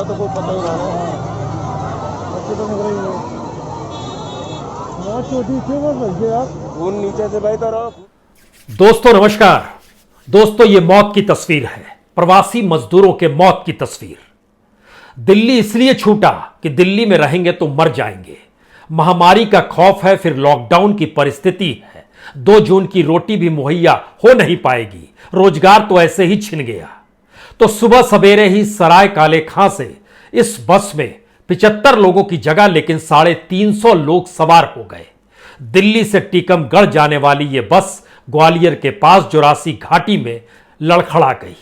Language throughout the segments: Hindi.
का तो कोई पता ही ना है। अच्छी तो निकल रही है छोटी क्यों मत भैया आप खून नीचे से बहता रहो। दोस्तों नमस्कार। दोस्तों ये मौत की तस्वीर है, प्रवासी मजदूरों के मौत की तस्वीर। दिल्ली इसलिए छूटा कि दिल्ली में रहेंगे तो मर जाएंगे। महामारी का खौफ है, फिर लॉकडाउन की परिस्थिति है। 2 जून की रोटी भी मुहैया हो नहीं पाएगी, रोजगार तो ऐसे ही छिन गया। तो सुबह सवेरे ही सराय काले खां से इस बस में 75 लोगों की जगह लेकिन 350 लोग सवार हो गए। दिल्ली से टीकमगढ़ जाने वाली यह बस ग्वालियर के पास जोरासी घाटी में लड़खड़ा गई।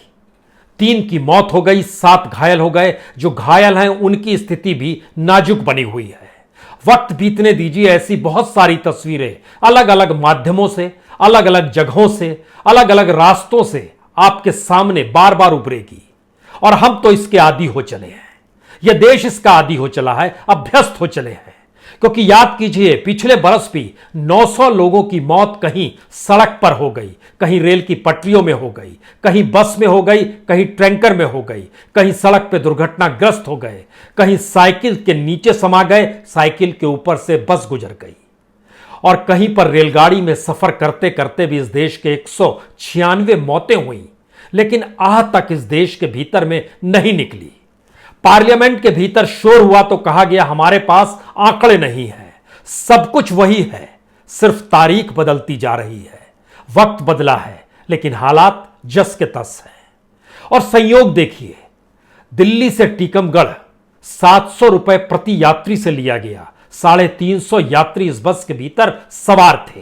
3 की मौत हो गई, 7 घायल हो गए। जो घायल हैं उनकी स्थिति भी नाजुक बनी हुई है। वक्त बीतने दीजिए, ऐसी बहुत सारी तस्वीरें अलग अलग माध्यमों से, अलग अलग जगहों से, अलग अलग रास्तों से आपके सामने बार बार उभरेगी और हम तो इसके आदी हो चले हैं। यह देश इसका आदी हो चला है, अभ्यस्त हो चले हैं। क्योंकि याद कीजिए, पिछले बरस भी 900 लोगों की मौत कहीं सड़क पर हो गई, कहीं रेल की पटरियों में हो गई, कहीं बस में हो गई, कहीं टैंकर में हो गई, कहीं सड़क पर दुर्घटनाग्रस्त हो गए, कहीं साइकिल के नीचे समा गए, साइकिल के ऊपर से बस गुजर गई, और कहीं पर रेलगाड़ी में सफर करते करते भी इस देश के 196 मौतें हुई। लेकिन आह तक इस देश के भीतर में नहीं निकली। पार्लियामेंट के भीतर शोर हुआ तो कहा गया हमारे पास आंकड़े नहीं है। सब कुछ वही है, सिर्फ तारीख बदलती जा रही है। वक्त बदला है लेकिन हालात जस के तस हैं। और संयोग देखिए, दिल्ली से टीकमगढ़ 700 रुपए प्रति यात्री से लिया गया। 350 यात्री इस बस के भीतर सवार थे,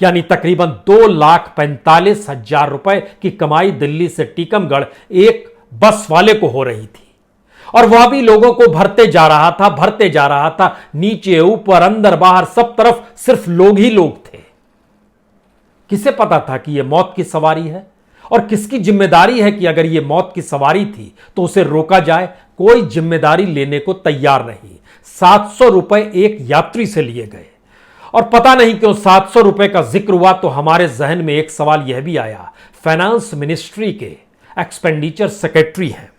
यानी तकरीबन 2,45,000 रुपए की कमाई दिल्ली से टीकमगढ़ एक बस वाले को हो रही थी। और वह भी लोगों को भरते जा रहा था, नीचे ऊपर अंदर बाहर सब तरफ सिर्फ लोग ही लोग थे। किसे पता था कि यह मौत की सवारी है, और किसकी जिम्मेदारी है कि अगर यह मौत की सवारी थी तो उसे रोका जाए? कोई जिम्मेदारी लेने को तैयार नहीं। 700 रुपए एक यात्री से लिए गए। और पता नहीं क्यों 700 रुपए का जिक्र हुआ तो हमारे जहन में एक सवाल यह भी आया। फाइनेंस मिनिस्ट्री के एक्सपेंडिचर सेक्रेटरी हैं,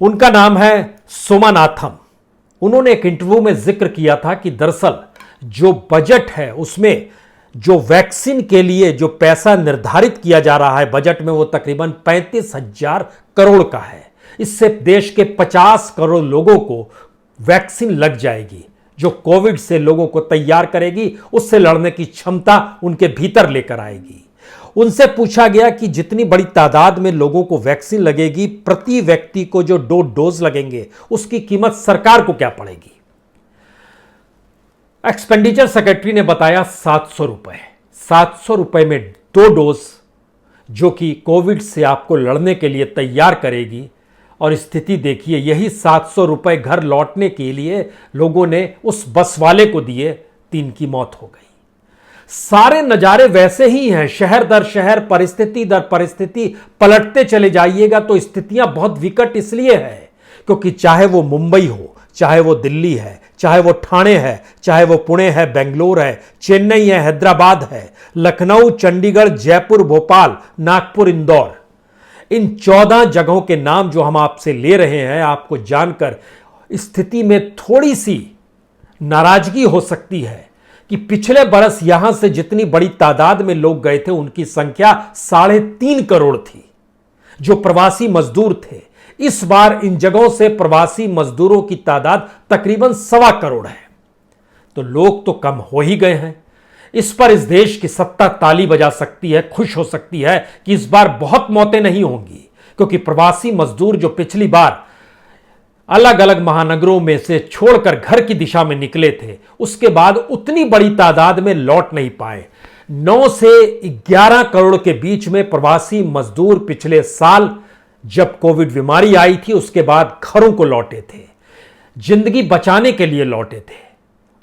उनका नाम है सोमानाथम। उन्होंने एक इंटरव्यू में जिक्र किया था कि दरअसल जो बजट है उसमें जो वैक्सीन के लिए जो पैसा निर्धारित किया जा रहा है बजट में, वो तकरीबन 35,000 करोड़ का है। इससे देश के 50 करोड़ लोगों को वैक्सीन लग जाएगी, जो कोविड से लोगों को तैयार करेगी, उससे लड़ने की क्षमता उनके भीतर लेकर आएगी। उनसे पूछा गया कि जितनी बड़ी तादाद में लोगों को वैक्सीन लगेगी, प्रति व्यक्ति को जो 2 डोज लगेंगे उसकी कीमत सरकार को क्या पड़ेगी? एक्सपेंडिचर सेक्रेटरी ने बताया 700 रुपए। 700 रुपए में 2 डोज, जो कि कोविड से आपको लड़ने के लिए तैयार करेगी। और स्थिति देखिए, यही 700 रुपए घर लौटने के लिए लोगों ने उस बस वाले को दिए, 3 की मौत हो गई। सारे नजारे वैसे ही हैं, शहर दर शहर, परिस्थिति दर परिस्थिति पलटते चले जाइएगा तो स्थितियां बहुत विकट इसलिए है क्योंकि चाहे वो मुंबई हो, चाहे वो दिल्ली है, चाहे वो ठाणे है, चाहे वो पुणे है, बेंगलोर है, चेन्नई है, हैदराबाद है, लखनऊ, चंडीगढ़, जयपुर, भोपाल, नागपुर, इंदौर, इन 14 जगहों के नाम जो हम आपसे ले रहे हैं, आपको जानकर स्थिति में थोड़ी सी नाराजगी हो सकती है कि पिछले बरस यहां से जितनी बड़ी तादाद में लोग गए थे उनकी संख्या 3.5 करोड़ थी जो प्रवासी मजदूर थे। इस बार इन जगहों से प्रवासी मजदूरों की तादाद तकरीबन 1.25 करोड़ है। तो लोग तो कम हो ही गए हैं। इस पर इस देश की सत्ता ताली बजा सकती है, खुश हो सकती है कि इस बार बहुत मौतें नहीं होंगी, क्योंकि प्रवासी मजदूर जो पिछली बार अलग अलग महानगरों में से छोड़कर घर की दिशा में निकले थे, उसके बाद उतनी बड़ी तादाद में लौट नहीं पाए। 9 से 11 करोड़ के बीच में प्रवासी मजदूर पिछले साल जब कोविड बीमारी आई थी उसके बाद घरों को लौटे थे, जिंदगी बचाने के लिए लौटे थे।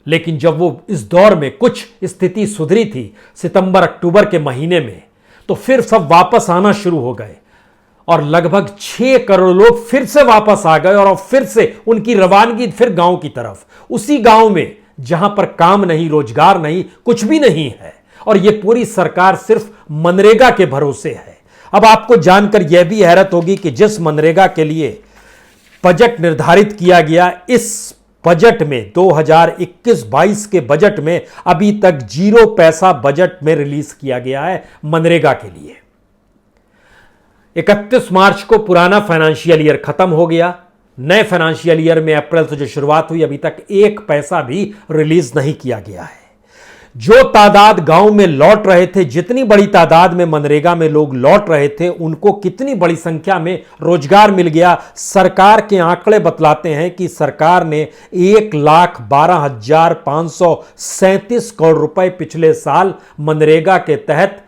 लेकिन जब वो इस दौर में कुछ स्थिति सुधरी थी सितंबर अक्टूबर के महीने में, तो फिर सब वापस आना शुरू हो गए और लगभग 6 करोड़ लोग फिर से वापस आ गए और फिर से उनकी रवानगी फिर गांव की तरफ, उसी गांव में जहां पर काम नहीं, रोजगार नहीं, कुछ भी नहीं है। और यह पूरी सरकार सिर्फ मनरेगा के भरोसे है। अब आपको जानकर यह भी हैरत होगी कि जिस मनरेगा के लिए बजट निर्धारित किया गया, इस बजट में 2021-22 के बजट में अभी तक 0 पैसा बजट में रिलीज किया गया है मनरेगा के लिए। 31 मार्च को पुराना फाइनेंशियल ईयर खत्म हो गया। नए फाइनेंशियल ईयर में अप्रैल से जो शुरुआत हुई, अभी तक 1 पैसा भी रिलीज नहीं किया गया है। जो तादाद गांव में लौट रहे थे, जितनी बड़ी तादाद में मनरेगा में लोग लौट रहे थे, उनको कितनी बड़ी संख्या में रोजगार मिल गया। सरकार के आंकड़े बतलाते हैं कि सरकार ने 1,12,537 करोड़ रुपए पिछले साल मनरेगा के तहत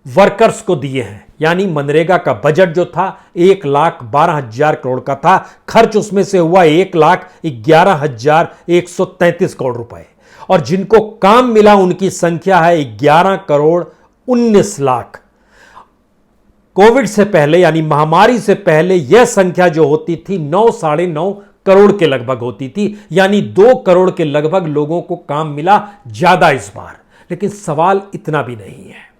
वर्कर्स को दिए हैं। यानी मनरेगा का बजट जो था 1,12,000 करोड़ का था, खर्च उसमें से हुआ 1,11,133 करोड़ रुपए, और जिनको काम मिला उनकी संख्या है 11,19,00,000। कोविड से पहले यानी महामारी से पहले यह संख्या जो होती थी 9 साढ़े 9 करोड़ के लगभग होती थी, यानी 2 करोड़ के लगभग लोगों को काम मिला ज्यादा इस बार। लेकिन सवाल इतना भी नहीं है,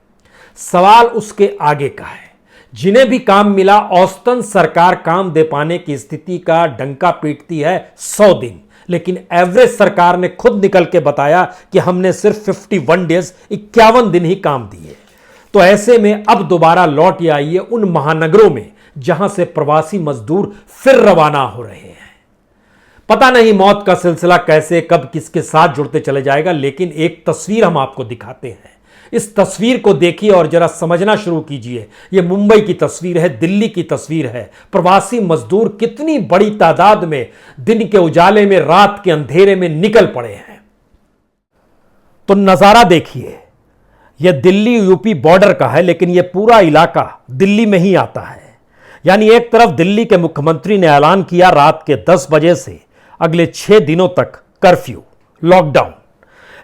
सवाल उसके आगे का है। जिन्हें भी काम मिला, औसतन सरकार काम दे पाने की स्थिति का डंका पीटती है 100 दिन, लेकिन एवरेज सरकार ने खुद निकल के बताया कि हमने सिर्फ 51 डेज 51 दिन ही काम दिए। तो ऐसे में अब दोबारा लौट आइए उन महानगरों में जहां से प्रवासी मजदूर फिर रवाना हो रहे हैं। पता नहीं मौत का सिलसिला कैसे कब किसके साथ जुड़ते चले जाएगा, लेकिन एक तस्वीर हम आपको दिखाते हैं। इस तस्वीर को देखिए और जरा समझना शुरू कीजिए। यह मुंबई की तस्वीर है, दिल्ली की तस्वीर है। प्रवासी मजदूर कितनी बड़ी तादाद में दिन के उजाले में, रात के अंधेरे में निकल पड़े हैं। तो नजारा देखिए, यह दिल्ली यूपी बॉर्डर का है, लेकिन यह पूरा इलाका दिल्ली में ही आता है। यानी एक तरफ दिल्ली के मुख्यमंत्री ने ऐलान किया रात के 10 बजे से अगले 6 दिनों तक कर्फ्यू, लॉकडाउन,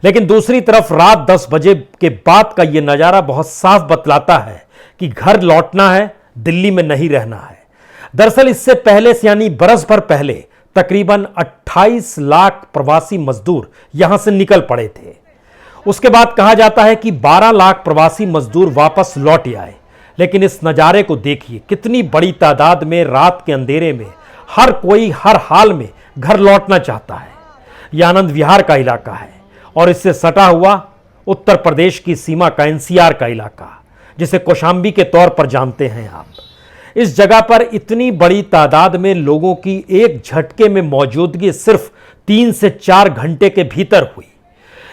लेकिन दूसरी तरफ रात 10 बजे के बाद का यह नजारा बहुत साफ बतलाता है कि घर लौटना है, दिल्ली में नहीं रहना है। दरअसल इससे पहले से यानी बरस भर पहले तकरीबन 28 लाख प्रवासी मजदूर यहां से निकल पड़े थे। उसके बाद कहा जाता है कि 12 लाख प्रवासी मजदूर वापस लौट आए। लेकिन इस नजारे को देखिए, कितनी बड़ी तादाद में रात के अंधेरे में हर कोई हर हाल में घर लौटना चाहता है। यह आनंद विहार का इलाका है और इससे सटा हुआ उत्तर प्रदेश की सीमा का एनसीआर का इलाका, जिसे कौशांबी के तौर पर जानते हैं आप। इस जगह पर इतनी बड़ी तादाद में लोगों की एक झटके में मौजूदगी सिर्फ 3 से 4 घंटे के भीतर हुई।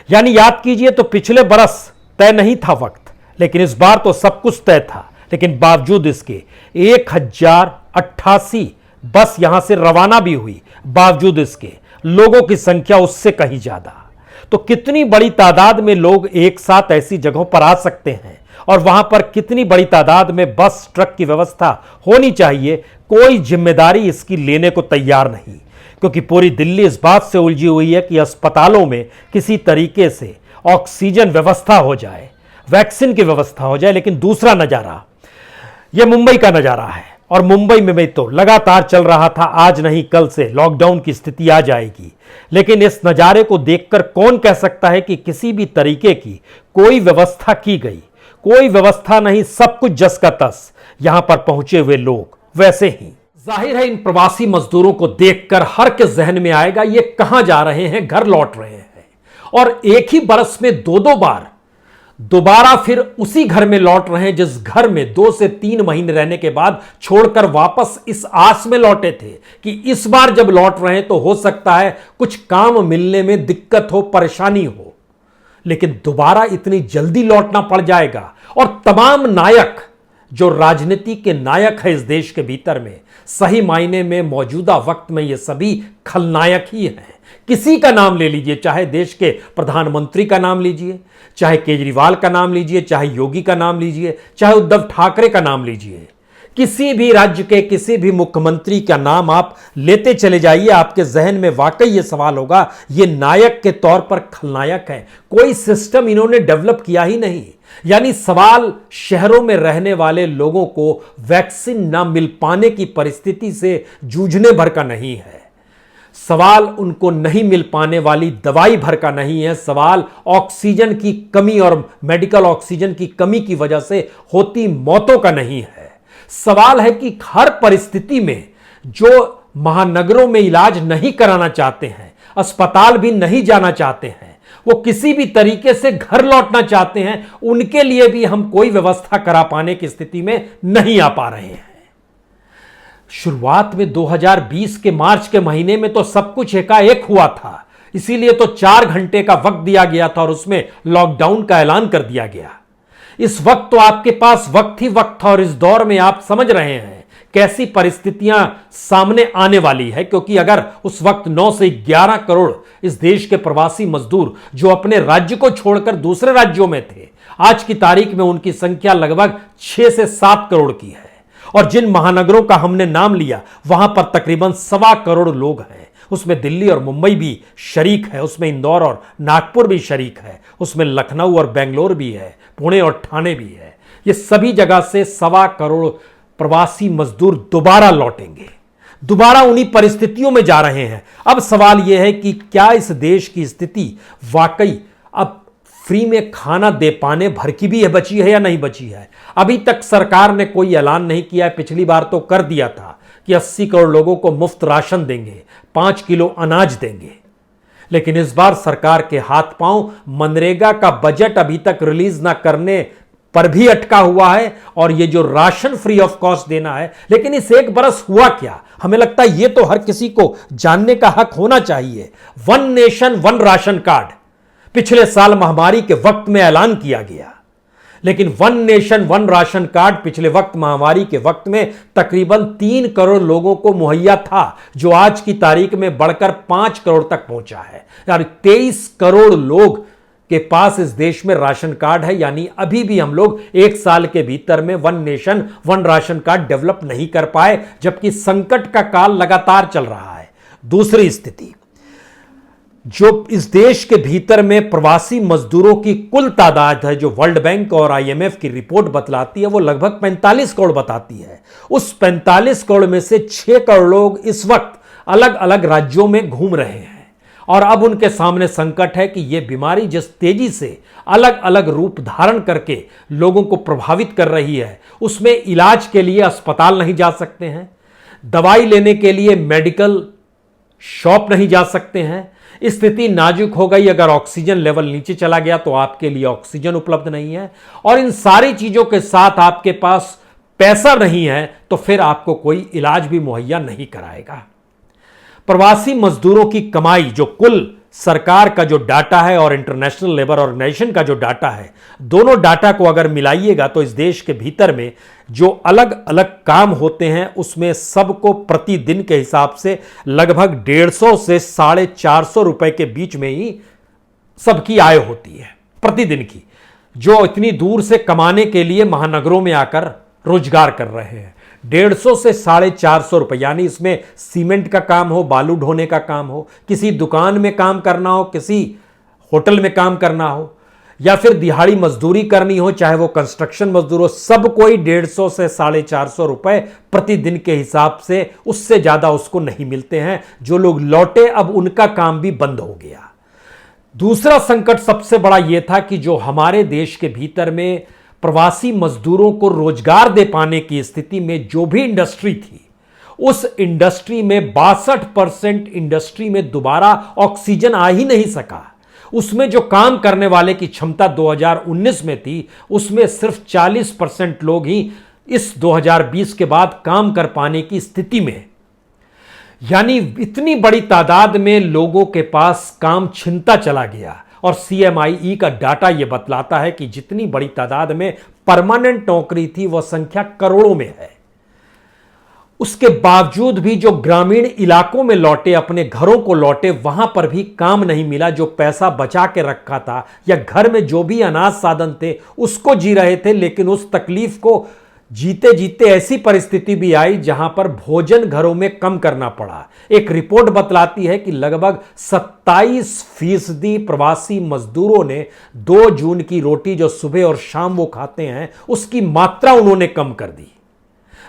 यानी याद कीजिए, तो पिछले बरस तय नहीं था वक्त, लेकिन इस बार तो सब कुछ तय था। लेकिन बावजूद इसके 1088 बस यहां से रवाना भी हुई, बावजूद इसके लोगों की संख्या उससे कहीं ज्यादा। तो कितनी बड़ी तादाद में लोग एक साथ ऐसी जगहों पर आ सकते हैं, और वहां पर कितनी बड़ी तादाद में बस ट्रक की व्यवस्था होनी चाहिए, कोई जिम्मेदारी इसकी लेने को तैयार नहीं। क्योंकि पूरी दिल्ली इस बात से उलझी हुई है कि अस्पतालों में किसी तरीके से ऑक्सीजन व्यवस्था हो जाए, वैक्सीन की व्यवस्था हो जाए। लेकिन दूसरा नजारा यह मुंबई का नजारा है, और मुंबई में भी तो लगातार चल रहा था, आज नहीं कल से लॉकडाउन की स्थिति आ जाएगी। लेकिन इस नजारे को देखकर कौन कह सकता है कि किसी भी तरीके की कोई व्यवस्था की गई? कोई व्यवस्था नहीं, सब कुछ जस का तस। यहां पर पहुंचे हुए लोग वैसे ही। जाहिर है इन प्रवासी मजदूरों को देखकर हर के जहन में आएगा ये कहां जा रहे हैं, घर लौट रहे हैं, और एक ही बरस में 2-2 बार दोबारा फिर उसी घर में लौट रहे हैं जिस घर में 2 से 3 महीने रहने के बाद छोड़कर वापस इस आस में लौटे थे कि इस बार जब लौट रहे हैं तो हो सकता है कुछ काम मिलने में दिक्कत हो, परेशानी हो। लेकिन दोबारा इतनी जल्दी लौटना पड़ जाएगा। और तमाम नायक जो राजनीति के नायक है इस देश के भीतर में, सही मायने में मौजूदा वक्त में ये सभी खलनायक ही हैं। किसी का नाम ले लीजिए, चाहे देश के प्रधानमंत्री का नाम लीजिए, चाहे केजरीवाल का नाम लीजिए, चाहे योगी का नाम लीजिए, चाहे उद्धव ठाकरे का नाम लीजिए, किसी भी राज्य के किसी भी मुख्यमंत्री का नाम आप लेते चले जाइए, आपके जहन में वाकई ये सवाल होगा, ये नायक के तौर पर खलनायक हैं। कोई सिस्टम इन्होंने डेवलप किया ही नहीं। यानी सवाल शहरों में रहने वाले लोगों को वैक्सीन ना मिल पाने की परिस्थिति से जूझने भर का नहीं है, सवाल उनको नहीं मिल पाने वाली दवाई भर का नहीं है, सवाल ऑक्सीजन की कमी और मेडिकल ऑक्सीजन की कमी की वजह से होती मौतों का नहीं है। सवाल है कि हर परिस्थिति में जो महानगरों में इलाज नहीं कराना चाहते हैं, अस्पताल भी नहीं जाना चाहते हैं, वो किसी भी तरीके से घर लौटना चाहते हैं, उनके लिए भी हम कोई व्यवस्था करा पाने की स्थिति में नहीं आ पा रहे हैं। शुरुआत में 2020 के मार्च के महीने में तो सब कुछ एकाएक हुआ था, इसीलिए तो 4 घंटे का वक्त दिया गया था और उसमें लॉकडाउन का ऐलान कर दिया गया। इस वक्त तो आपके पास वक्त ही वक्त था और इस दौर में आप समझ रहे हैं कैसी परिस्थितियां सामने आने वाली है, क्योंकि अगर उस वक्त 9 से 11 करोड़ इस देश के प्रवासी मजदूर जो अपने राज्य को छोड़कर दूसरे राज्यों में थे, आज की तारीख में उनकी संख्या लगभग 6 से 7 करोड़ की है। और जिन महानगरों का हमने नाम लिया वहां पर तकरीबन 1.25 करोड़ लोग हैं। उसमें दिल्ली और मुंबई भी शरीक है, उसमें इंदौर और नागपुर भी शरीक है, उसमें लखनऊ और बेंगलोर भी है, पुणे और ठाणे भी है। ये सभी जगह से 1.25 करोड़ प्रवासी मजदूर दोबारा लौटेंगे, दोबारा उन्हीं परिस्थितियों में जा रहे हैं। अब सवाल यह है कि क्या इस देश की स्थिति वाकई अब फ्री में खाना दे पाने भर की भी बची है या नहीं बची है। अभी तक सरकार ने कोई ऐलान नहीं किया है। पिछली बार तो कर दिया था कि 80 करोड़ लोगों को मुफ्त राशन देंगे, 5 किलो अनाज देंगे, लेकिन इस बार सरकार के हाथ पांव मनरेगा का बजट अभी तक रिलीज ना करने पर भी अटका हुआ है। और ये जो राशन फ्री ऑफ कॉस्ट देना है, लेकिन इस 1 बरस हुआ क्या, हमें लगता है ये तो हर किसी को जानने का हक होना चाहिए। 1 नेशन 1 राशन कार्ड पिछले साल महामारी के वक्त में ऐलान किया गया, लेकिन 1 नेशन 1 राशन कार्ड पिछले वक्त महामारी के वक्त में तकरीबन 3 करोड़ लोगों को मुहैया था, जो आज की तारीख में बढ़कर 5 करोड़ तक पहुंचा है। यानी 23 करोड़ लोग के पास इस देश में राशन कार्ड है। यानी अभी भी हम लोग 1 साल के भीतर में 1 नेशन 1 राशन कार्ड डेवलप नहीं कर पाए, जबकि संकट का काल लगातार चल रहा है। दूसरी स्थिति, जो इस देश के भीतर में प्रवासी मजदूरों की कुल तादाद है, जो वर्ल्ड बैंक और IMF की रिपोर्ट बतलाती है, वो लगभग 45 करोड़ बताती है। उस 45 करोड़ में से 6 करोड़ लोग इस वक्त अलग अलग राज्यों में घूम रहे हैं और अब उनके सामने संकट है कि यह बीमारी जिस तेजी से अलग अलग रूप धारण करके लोगों को प्रभावित कर रही है, उसमें इलाज के लिए अस्पताल नहीं जा सकते हैं, दवाई लेने के लिए मेडिकल शॉप नहीं जा सकते हैं। स्थिति नाजुक हो गई, अगर ऑक्सीजन लेवल नीचे चला गया तो आपके लिए ऑक्सीजन उपलब्ध नहीं है, और इन सारी चीजों के साथ आपके पास पैसा नहीं है तो फिर आपको कोई इलाज भी मुहैया नहीं कराएगा। प्रवासी मजदूरों की कमाई, जो कुल सरकार का जो डाटा है और इंटरनेशनल लेबर ऑर्गेनाइजेशन का जो डाटा है, दोनों डाटा को अगर मिलाइएगा तो इस देश के भीतर में जो अलग अलग काम होते हैं उसमें सबको प्रतिदिन के हिसाब से लगभग 150 से 450 रुपए के बीच में ही सबकी आय होती है प्रतिदिन की, जो इतनी दूर से कमाने के लिए महानगरों में आकर रोजगार कर रहे हैं। 150 से 450 रुपए, यानी इसमें सीमेंट का काम हो, बालू ढोने का काम हो, किसी दुकान में काम करना हो, किसी होटल में काम करना हो, या फिर दिहाड़ी मजदूरी करनी हो, चाहे वो कंस्ट्रक्शन मजदूर हो, सब कोई 150 से 450 रुपए प्रतिदिन के हिसाब से, उससे ज्यादा उसको नहीं मिलते हैं। जो लोग लौटे अब उनका काम भी बंद हो गया। दूसरा संकट सबसे बड़ा यह था कि जो हमारे देश के भीतर में प्रवासी मजदूरों को रोजगार दे पाने की स्थिति में जो भी इंडस्ट्री थी, उस इंडस्ट्री में 62% इंडस्ट्री में दोबारा ऑक्सीजन आ ही नहीं सका। उसमें जो काम करने वाले की क्षमता 2019 में थी, उसमें सिर्फ 40% लोग ही इस 2020 के बाद काम कर पाने की स्थिति में। यानी इतनी बड़ी तादाद में लोगों के पास काम छिनता चला गया। और CMIE का डाटा यह बतलाता है कि जितनी बड़ी तादाद में परमानेंट नौकरी थी वह संख्या करोड़ों में है। उसके बावजूद भी जो ग्रामीण इलाकों में लौटे, अपने घरों को लौटे, वहां पर भी काम नहीं मिला। जो पैसा बचा के रखा था या घर में जो भी अनाज साधन थे उसको जी रहे थे, लेकिन उस तकलीफ को जीते जीते ऐसी परिस्थिति भी आई जहां पर भोजन घरों में कम करना पड़ा। एक रिपोर्ट बतलाती है कि लगभग 27% प्रवासी मजदूरों ने 2 जून की रोटी जो सुबह और शाम वो खाते हैं उसकी मात्रा उन्होंने कम कर दी।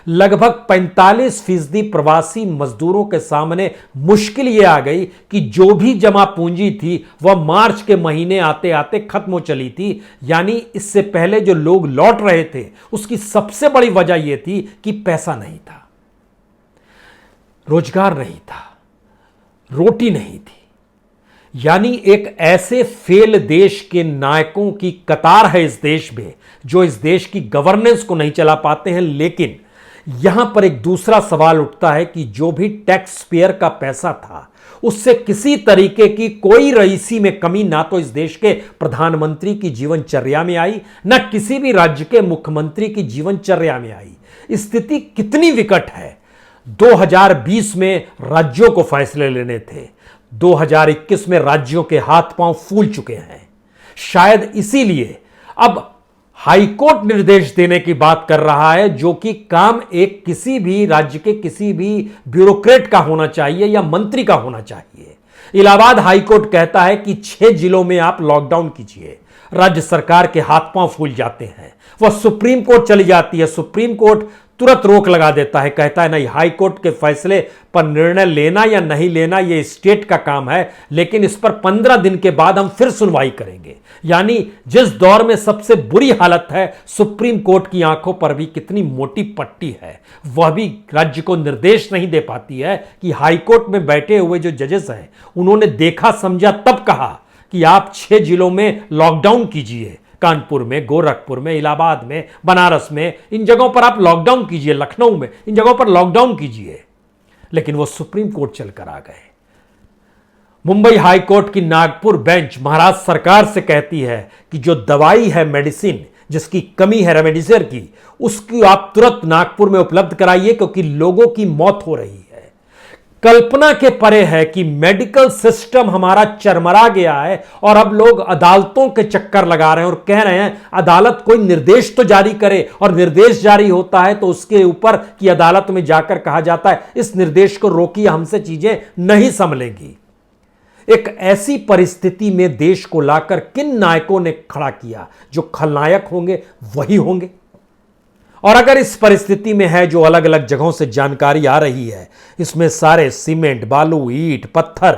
लगभग 45% प्रवासी मजदूरों के सामने मुश्किल यह आ गई कि जो भी जमा पूंजी थी वह मार्च के महीने आते आते खत्म हो चली थी। यानी इससे पहले जो लोग लौट रहे थे उसकी सबसे बड़ी वजह यह थी कि पैसा नहीं था। रोजगार नहीं था, रोटी नहीं थी। यानी एक ऐसे फेल देश के नायकों की कतार है इस देश में, जो इस देश की गवर्नेंस को नहीं चला पाते हैं। लेकिन यहां पर एक दूसरा सवाल उठता है कि जो भी टैक्स पेयर का पैसा था, उससे किसी तरीके की कोई रईसी में कमी ना तो इस देश के प्रधानमंत्री की जीवनचर्या में आई, ना किसी भी राज्य के मुख्यमंत्री की जीवनचर्या में आई। स्थिति कितनी विकट है। 2020 में राज्यों को फैसले लेने थे, 2021 में राज्यों के हाथ पांव फूल चुके हैं। शायद इसीलिए अब हाईकोर्ट निर्देश देने की बात कर रहा है, जो कि काम एक किसी भी राज्य के किसी भी ब्यूरोक्रेट का होना चाहिए या मंत्री का होना चाहिए। इलाहाबाद हाईकोर्ट कहता है कि 6 जिलों में आप लॉकडाउन कीजिए। राज्य सरकार के हाथ पांव फूल जाते हैं, वह सुप्रीम कोर्ट चली जाती है। सुप्रीम कोर्ट तुरंत रोक लगा देता है, कहता है नहीं, हाई कोर्ट के फैसले पर निर्णय लेना या नहीं लेना यह स्टेट का काम है, लेकिन इस पर 15 दिन के बाद हम फिर सुनवाई करेंगे। यानी जिस दौर में सबसे बुरी हालत है, सुप्रीम कोर्ट की आंखों पर भी कितनी मोटी पट्टी है, वह भी राज्य को निर्देश नहीं दे पाती है कि हाई कोर्ट में बैठे हुए जो जजेस हैं, उन्होंने देखा समझा तब कहा कि आप 6 जिलों में लॉकडाउन कीजिए। कानपुर में, गोरखपुर में, इलाहाबाद में, बनारस में, इन जगहों पर आप लॉकडाउन कीजिए, लखनऊ में, इन जगहों पर लॉकडाउन कीजिए। लेकिन वो सुप्रीम कोर्ट चलकर आ गए। मुंबई हाई कोर्ट की नागपुर बेंच महाराष्ट्र सरकार से कहती है कि जो दवाई है, मेडिसिन जिसकी कमी है रेमडेसिविर की, उसकी आप तुरंत नागपुर में उपलब्ध कराइए, क्योंकि लोगों की मौत हो रही है। कल्पना के परे है कि मेडिकल सिस्टम हमारा चरमरा गया है और अब लोग अदालतों के चक्कर लगा रहे हैं और कह रहे हैं अदालत कोई निर्देश तो जारी करे, और निर्देश जारी होता है तो उसके ऊपर की अदालत में जाकर कहा जाता है इस निर्देश को रोकिए, हमसे चीजें नहीं संभलेंगी। एक ऐसी परिस्थिति में देश को लाकर किन नायकों ने खड़ा किया? जो खलनायक होंगे वही होंगे। और अगर इस परिस्थिति में है, जो अलग अलग जगहों से जानकारी आ रही है, इसमें सारे सीमेंट, बालू, ईंट, पत्थर,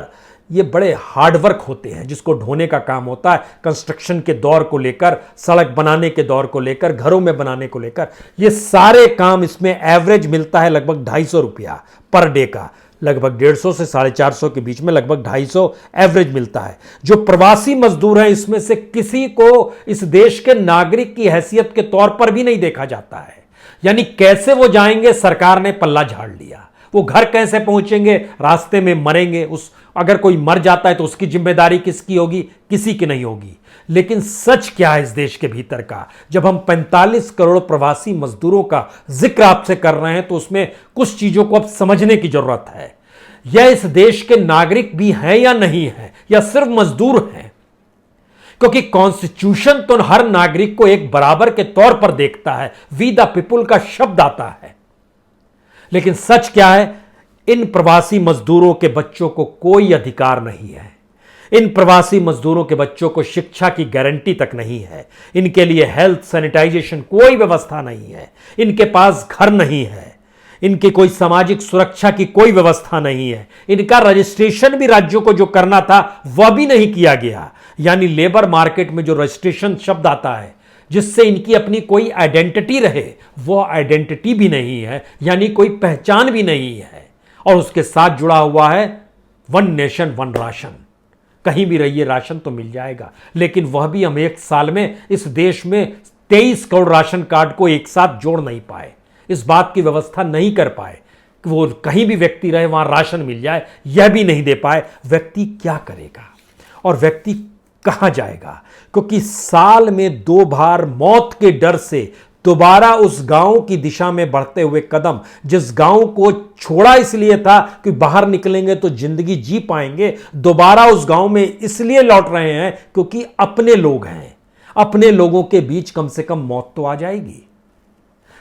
ये बड़े हार्डवर्क होते हैं जिसको ढोने का काम होता है। कंस्ट्रक्शन के दौर को लेकर, सड़क बनाने के दौर को लेकर, घरों में बनाने को लेकर, ये सारे काम, इसमें एवरेज मिलता है लगभग 250 रुपया पर डे का। लगभग 150 से 450 के बीच में लगभग 250 एवरेज मिलता है। जो प्रवासी मजदूर हैं, इसमें से किसी को इस देश के नागरिक की हैसियत के तौर पर भी नहीं देखा जाता है। यानी कैसे वो जाएंगे, सरकार ने पल्ला झाड़ लिया। वो घर कैसे पहुंचेंगे, रास्ते में मरेंगे। अगर कोई मर जाता है तो उसकी जिम्मेदारी किसकी होगी? किसी की नहीं होगी। लेकिन सच क्या है इस देश के भीतर का? जब हम 45 करोड़ प्रवासी मजदूरों का जिक्र आपसे कर रहे हैं, तो उसमें कुछ चीजों को अब समझने की जरूरत है। यह इस देश के नागरिक भी हैं या नहीं हैं, या सिर्फ मजदूर हैं? क्योंकि कॉन्स्टिट्यूशन तो हर नागरिक को एक बराबर के तौर पर देखता है, वी द पीपुल का शब्द आता है। लेकिन सच क्या है? इन प्रवासी मजदूरों के बच्चों को कोई अधिकार नहीं है। इन प्रवासी मजदूरों के बच्चों को शिक्षा की गारंटी तक नहीं है। इनके लिए हेल्थ, सैनिटाइजेशन कोई व्यवस्था नहीं है। इनके पास घर नहीं है। इनकी कोई सामाजिक सुरक्षा की कोई व्यवस्था नहीं है। इनका रजिस्ट्रेशन भी राज्यों को जो करना था वह भी नहीं किया गया। यानी लेबर मार्केट में जो रजिस्ट्रेशन शब्द आता है, जिससे इनकी अपनी कोई आइडेंटिटी रहे, वो आइडेंटिटी भी नहीं है, यानी कोई पहचान भी नहीं है। और उसके साथ जुड़ा हुआ है 1 नेशन 1 राशन। कहीं भी रहिए राशन तो मिल जाएगा, लेकिन वह भी हम एक साल में इस देश में 23 करोड़ राशन कार्ड को एक साथ जोड़ नहीं पाए। इस बात की व्यवस्था नहीं कर पाए कि वो कहीं भी व्यक्ति रहे वहां राशन मिल जाए, यह भी नहीं दे पाए। व्यक्ति क्या करेगा और व्यक्ति कहां जाएगा? क्योंकि साल में 2 बार मौत के डर से दोबारा उस गांव की दिशा में बढ़ते हुए कदम, जिस गांव को छोड़ा इसलिए था कि बाहर निकलेंगे तो जिंदगी जी पाएंगे, दोबारा उस गांव में इसलिए लौट रहे हैं क्योंकि अपने लोग हैं। अपने लोगों के बीच कम से कम मौत तो आ जाएगी।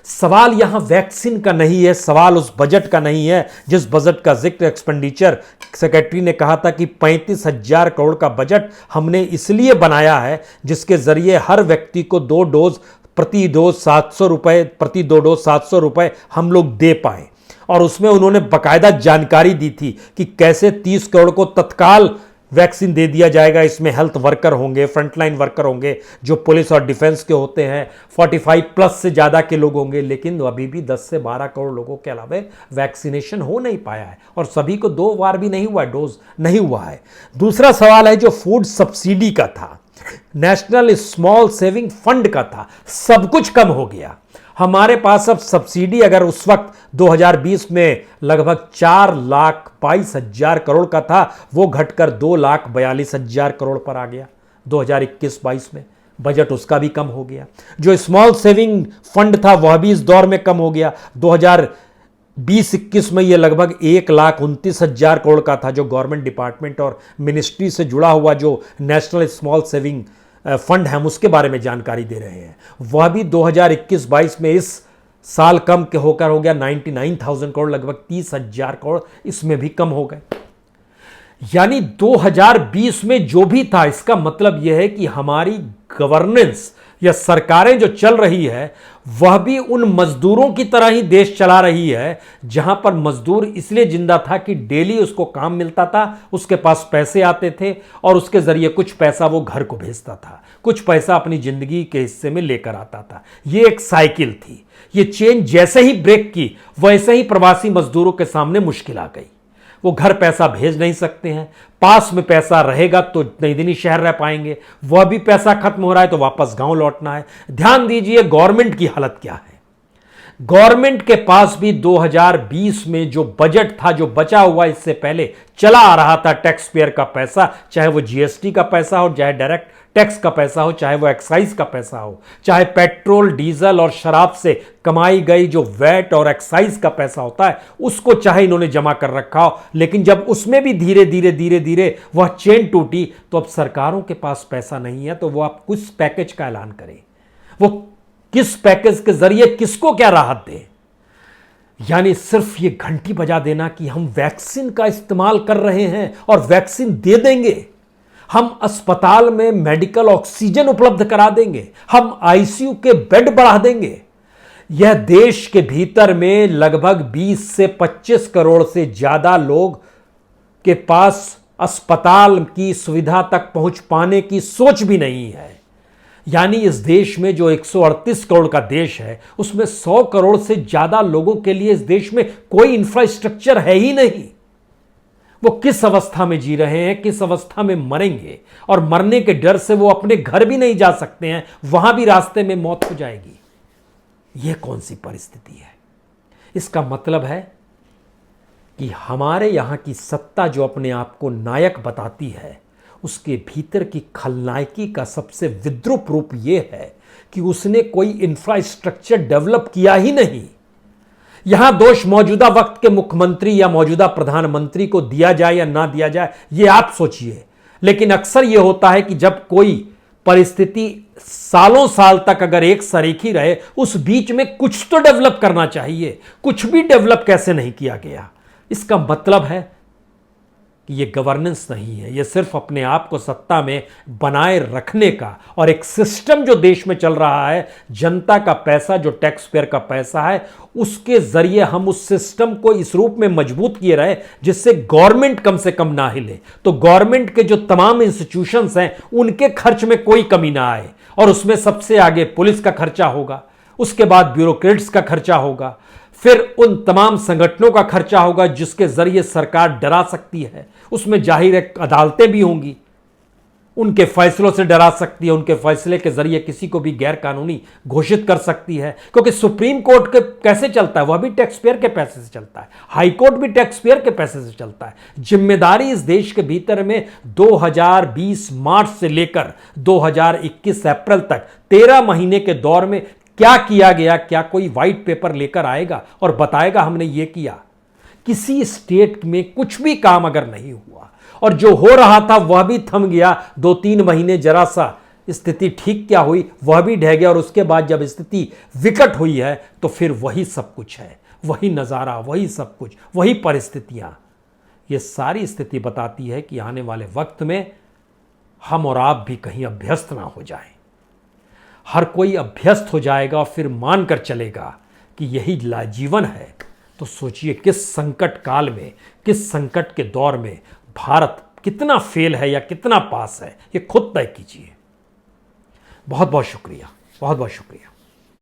सवाल यहां वैक्सीन का नहीं है, सवाल उस बजट का नहीं है जिस बजट का जिक्र एक्सपेंडिचर सेक्रेटरी ने कहा था कि 35,000 करोड़ का बजट हमने इसलिए बनाया है जिसके जरिए हर व्यक्ति को 2 डोज प्रति डोज 700 रुपए, प्रति 2 डोज 700 रुपए हम लोग दे पाए। और उसमें उन्होंने बाकायदा जानकारी दी थी कि कैसे 30 करोड़ को तत्काल वैक्सीन दे दिया जाएगा, इसमें हेल्थ वर्कर होंगे, फ्रंटलाइन वर्कर होंगे जो पुलिस और डिफेंस के होते हैं, 45 प्लस से ज़्यादा के लोग होंगे, लेकिन अभी भी 10 से 12 करोड़ लोगों के अलावा वैक्सीनेशन हो नहीं पाया है और सभी को 2 बार भी नहीं हुआ, डोज नहीं हुआ है। दूसरा सवाल है जो फूड सब्सिडी का था, नेशनल स्मॉल सेविंग फंड का था, सब कुछ कम हो गया। हमारे पास अब सब्सिडी अगर उस वक्त 2020 में लगभग 4,22,000 करोड़ का था, वो घटकर 2,42,000 करोड़ पर आ गया 2021-22 में। बजट उसका भी कम हो गया। जो स्मॉल सेविंग फंड था वह भी इस दौर में कम हो गया। 2020-21 में ये लगभग 1,29,000 करोड़ का था, जो गवर्नमेंट डिपार्टमेंट और मिनिस्ट्री से जुड़ा हुआ जो नेशनल स्मॉल सेविंग फंड हम उसके बारे में जानकारी दे रहे हैं। वह भी 2021-22 में इस साल कम के होकर हो गया 99,000 करोड़, लगभग 30,000 करोड़ इसमें भी कम हो गए। यानी 2020 में जो भी था, इसका मतलब यह है कि हमारी गवर्नेंस या सरकारें जो चल रही है वह भी उन मजदूरों की तरह ही देश चला रही है, जहां पर मजदूर इसलिए जिंदा था कि डेली उसको काम मिलता था, उसके पास पैसे आते थे और उसके जरिए कुछ पैसा वो घर को भेजता था, कुछ पैसा अपनी जिंदगी के हिस्से में लेकर आता था। ये एक साइकिल थी। ये चेन जैसे ही ब्रेक की वैसे ही प्रवासी मजदूरों के सामने मुश्किल आ गई। वो घर पैसा भेज नहीं सकते हैं, पास में पैसा रहेगा तो नई दिल्ली शहर रह पाएंगे, वह भी पैसा खत्म हो रहा है तो वापस गांव लौटना है। ध्यान दीजिए गवर्नमेंट की हालत क्या है। गवर्नमेंट के पास भी 2020 में जो बजट था, जो बचा हुआ इससे पहले चला आ रहा था टैक्स पेयर का पैसा, चाहे वो जीएसटी का पैसा हो, चाहे डायरेक्ट टैक्स का पैसा हो, चाहे वो एक्साइज का पैसा हो, चाहे पेट्रोल डीजल और शराब से कमाई गई जो वैट और एक्साइज का पैसा होता है उसको चाहे इन्होंने जमा कर रखा हो, लेकिन जब उसमें भी धीरे धीरे वह चेन टूटी तो अब सरकारों के पास पैसा नहीं है, तो वो आप कुछ पैकेज का ऐलान करें, वो किस पैकेज के जरिए किसको क्या राहत दे। यानी सिर्फ ये घंटी बजा देना कि हम वैक्सीन का इस्तेमाल कर रहे हैं और वैक्सीन दे देंगे, हम अस्पताल में मेडिकल ऑक्सीजन उपलब्ध करा देंगे, हम आईसीयू के बेड बढ़ा देंगे। यह देश के भीतर में लगभग 20 से 25 करोड़ से ज्यादा लोग के पास अस्पताल की सुविधा तक पहुंच पाने की सोच भी नहीं है। यानी इस देश में जो 138 करोड़ का देश है उसमें 100 करोड़ से ज्यादा लोगों के लिए इस देश में कोई इंफ्रास्ट्रक्चर है ही नहीं। वो किस अवस्था में जी रहे हैं, किस अवस्था में मरेंगे, और मरने के डर से वो अपने घर भी नहीं जा सकते हैं, वहां भी रास्ते में मौत हो जाएगी। यह कौन सी परिस्थिति है। इसका मतलब है कि हमारे यहां की सत्ता जो अपने आप को नायक बताती है उसके भीतर की खलनायकी का सबसे विद्रूप रूप यह है कि उसने कोई इंफ्रास्ट्रक्चर डेवलप किया ही नहीं। यहां दोष मौजूदा वक्त के मुख्यमंत्री या मौजूदा प्रधानमंत्री को दिया जाए या ना दिया जाए ये आप सोचिए, लेकिन अक्सर यह होता है कि जब कोई परिस्थिति सालों साल तक अगर एक सरीखी रहे, उस बीच में कुछ तो डेवलप करना चाहिए। कुछ भी डेवलप कैसे नहीं किया गया। इसका मतलब है कि यह गवर्नेंस नहीं है, यह सिर्फ अपने आप को सत्ता में बनाए रखने का और एक सिस्टम जो देश में चल रहा है, जनता का पैसा जो टैक्स पेयर का पैसा है, उसके जरिए हम उस सिस्टम को इस रूप में मजबूत किए रहे जिससे गवर्नमेंट कम से कम ना हिले, तो गवर्नमेंट के जो तमाम इंस्टीट्यूशंस हैं उनके खर्च में कोई कमी ना आए। और उसमें सबसे आगे पुलिस का खर्चा होगा, उसके बाद ब्यूरोक्रेट्स का खर्चा होगा, फिर उन तमाम संगठनों का खर्चा होगा जिसके जरिए सरकार डरा सकती है, उसमें जाहिर है अदालतें भी होंगी, उनके फैसलों से डरा सकती है, उनके फैसले के जरिए किसी को भी गैर कानूनी घोषित कर सकती है। क्योंकि सुप्रीम कोर्ट के कैसे चलता है, वह भी टैक्स पेयर के पैसे से चलता है, हाई कोर्ट भी टैक्स पेयर के पैसे से चलता है। जिम्मेदारी इस देश के भीतर में 2020 मार्च से लेकर 2021 अप्रैल तक 13 महीने के दौर में क्या किया गया, क्या कोई व्हाइट पेपर लेकर आएगा और बताएगा हमने ये किया। किसी स्टेट में कुछ भी काम अगर नहीं हुआ और जो हो रहा था वह भी थम गया, 2-3 महीने जरा सा स्थिति ठीक क्या हुई वह भी ढह गया, और उसके बाद जब स्थिति विकट हुई है तो फिर वही सब कुछ है, वही नज़ारा, वही सब कुछ, वही परिस्थितियां। ये सारी स्थिति बताती है कि आने वाले वक्त में हम और आप भी कहीं अभ्यस्त ना हो जाएं। हर कोई अभ्यस्त हो जाएगा और फिर मानकर चलेगा कि यही जीवन है, तो सोचिए किस संकट काल में, किस संकट के दौर में भारत कितना फेल है या कितना पास है, ये खुद तय कीजिए। बहुत बहुत शुक्रिया, बहुत बहुत शुक्रिया।